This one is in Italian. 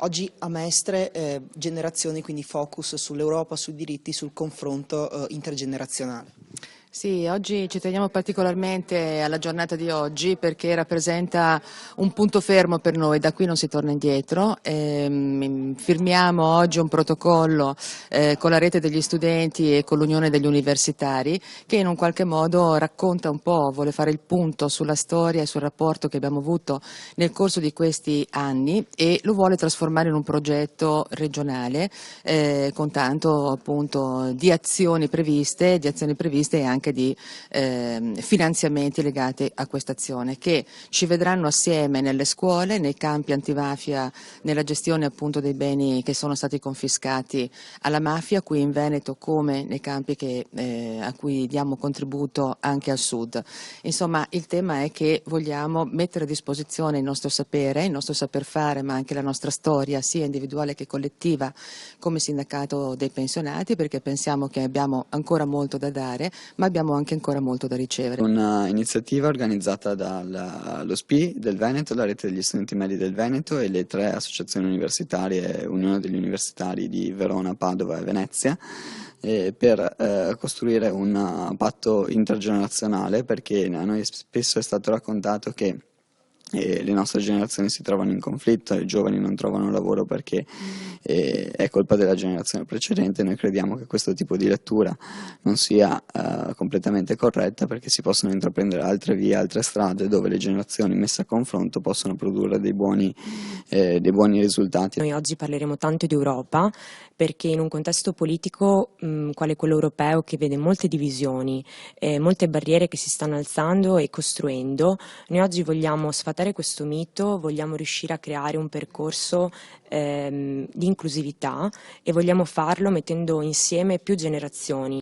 Oggi a Mestre generazioni, quindi focus sull'Europa, sui diritti, sul confronto intergenerazionale. Sì, oggi ci teniamo particolarmente alla giornata di oggi perché rappresenta un punto fermo per noi, da qui non si torna indietro. Firmiamo oggi un protocollo con la rete degli studenti e con l'Unione degli Universitari che in un qualche modo racconta un po', vuole fare il punto sulla storia e sul rapporto che abbiamo avuto nel corso di questi anni e lo vuole trasformare in un progetto regionale con tanto appunto di azioni previste e anche di finanziamenti legati a questa azione che ci vedranno assieme nelle scuole, nei campi antimafia, nella gestione appunto dei beni che sono stati confiscati alla mafia qui in Veneto come nei campi a cui diamo contributo anche al sud. Insomma, il tema è che vogliamo mettere a disposizione il nostro sapere, il nostro saper fare, ma anche la nostra storia, sia individuale che collettiva, come sindacato dei pensionati, perché pensiamo che abbiamo ancora molto da dare, ma abbiamo anche ancora molto da ricevere. Un'iniziativa organizzata dallo SPI del Veneto, la rete degli studenti medi del Veneto e le 3 associazioni universitarie, Unione degli Universitari di Verona, Padova e Venezia, per costruire un patto intergenerazionale, perché a noi spesso è stato raccontato che le nostre generazioni si trovano in conflitto, i giovani non trovano lavoro perché è colpa della generazione precedente. Noi crediamo che questo tipo di lettura non sia completamente corretta, perché si possono intraprendere altre vie, altre strade dove le generazioni messe a confronto possono produrre dei buoni risultati. Noi oggi parleremo tanto di Europa perché in un contesto politico quale quello europeo, che vede molte divisioni, molte barriere che si stanno alzando e costruendo, noi oggi vogliamo sfatare questo mito, vogliamo riuscire a creare un percorso di inclusività e vogliamo farlo mettendo insieme più generazioni.